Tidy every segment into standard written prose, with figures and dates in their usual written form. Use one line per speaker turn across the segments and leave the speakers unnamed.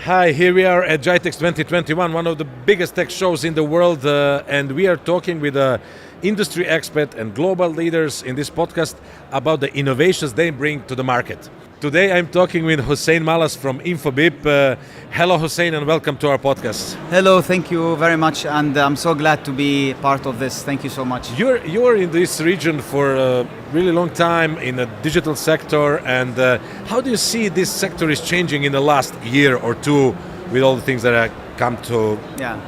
Hi, here we are at GITEX 2021, one of the biggest tech shows in the world, and we are talking with industry expert and global leaders in this podcast about the innovations they bring to the market. Today I'm talking with Hussein Malhas from Infobip. Hello Hussein and welcome to our podcast.
Hello, thank you very much, and I'm so glad to be part of this. Thank you so much.
You're in this region for a really long time in the digital sector, and how do you see this sector is changing in the last year or two with all the things that have come to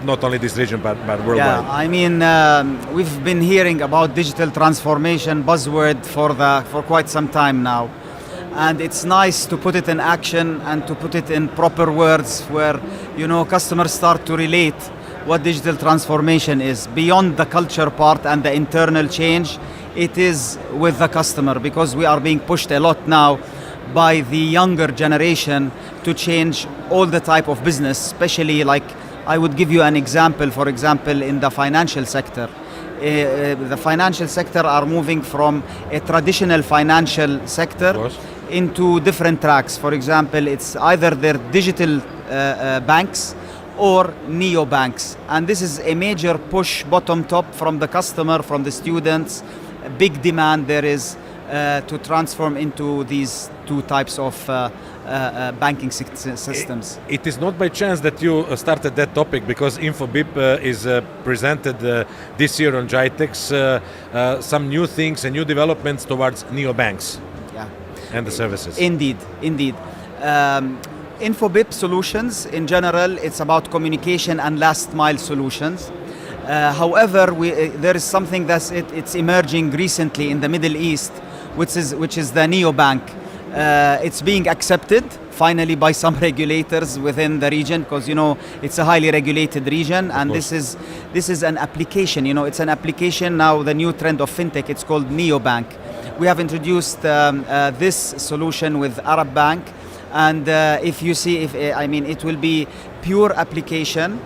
not only this region but worldwide?
Yeah, I mean, we've been hearing about digital transformation buzzword for quite some time now. And it's nice to put it in action and to put it in proper words where, customers start to relate what digital transformation is. Beyond the culture part and the internal change, it is with the customer, because we are being pushed a lot now by the younger generation to change all the type of business, especially like I would give you an example, for example, in the financial sector. The financial sector are moving from a traditional financial sector into different tracks. For example, it's either their digital banks or neo-banks. And this is a major push bottom top from the customer, from the students. A big demand there is to transform into these two types of banking systems.
It is not by chance that you started that topic, because Infobip is presented this year on GITEX some new things and new developments towards neobanks and the services.
Indeed. Infobip solutions in general, it's about communication and last mile solutions. However, there is something it's emerging recently in the Middle East, which is the neobank. It's being accepted finally by some regulators within the region, because it's a highly regulated region, and this is an application. It's an application now. The new trend of FinTech, it's called neobank. We have introduced this solution with Arab Bank, and it will be pure application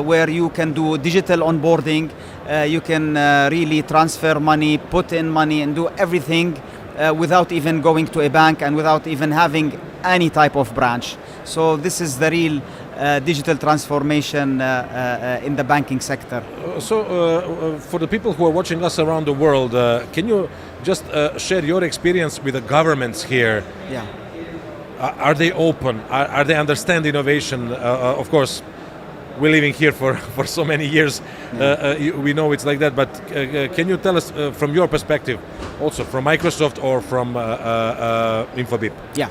where you can do digital onboarding. You can really transfer money, put in money, and do everything without even going to a bank and without even having any type of branch. So this is the real digital transformation in the banking sector.
For the people who are watching us around the world, can you just share your experience with the governments here?
Yeah.
Are they open? Are they understand innovation? Of course, we're living here for so many years. We know it's like that, but can you tell us from your perspective, also from Microsoft or from Infobip?
Yeah.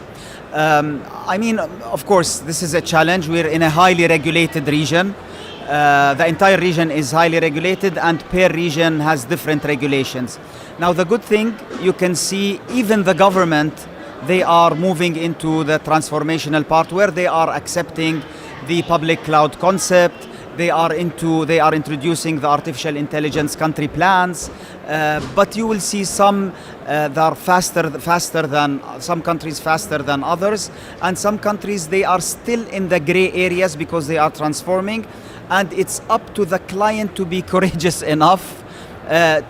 Of course, this is a challenge. We're in a highly regulated region. The entire region is highly regulated, and per region has different regulations. Now, the good thing, you can see even the government, they are moving into the transformational part where they are accepting the public cloud concept. They are introducing the artificial intelligence country plans, but you will see some that are faster than some countries, faster than others, and some countries they are still in the gray areas because they are transforming, and it's up to the client to be courageous enough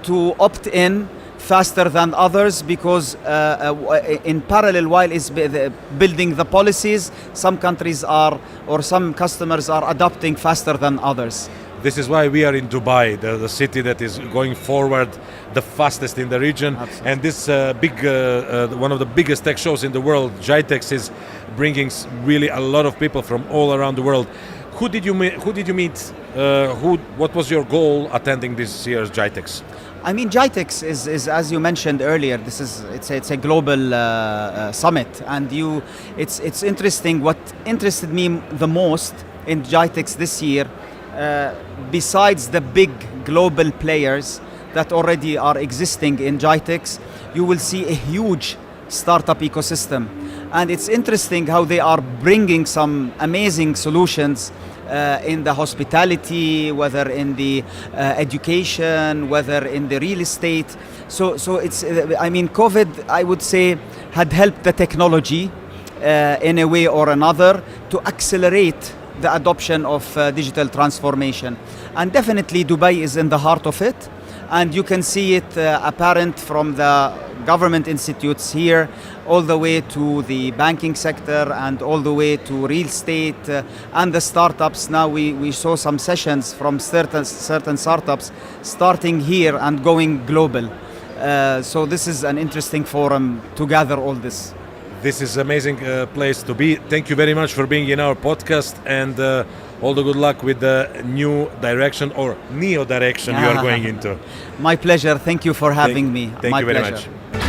to opt in faster than others, because in parallel, while it's building the policies, some countries some customers are adopting faster than others.
This is why we are in Dubai, the city that is going forward the fastest in the region.
Absolutely.
And this one of the biggest tech shows in the world, GITEX, is bringing really a lot of people from all around the world. Who did you meet? What was your goal attending this year's GITEX?
GITEX is, as you mentioned earlier, it's a global summit, and it's interesting. What interested me the most in GITEX this year, besides the big global players that already are existing in GITEX, you will see a huge startup ecosystem, and it's interesting how they are bringing some amazing solutions in the hospitality, whether in the education, whether in the real estate. So it's, COVID, I would say, had helped the technology in a way or another to accelerate the adoption of digital transformation. And definitely Dubai is in the heart of it. And you can see it apparent from the government institutes here, all the way to the banking sector and all the way to real estate and the startups. Now we saw some sessions from certain startups starting here and going global. So this is an interesting forum to gather all this.
This is an amazing place to be. Thank you very much for being in our podcast, and all the good luck with the new direction or neo direction you are going into.
My pleasure. Thank you for having me.
Thank
My
you very
pleasure.
much.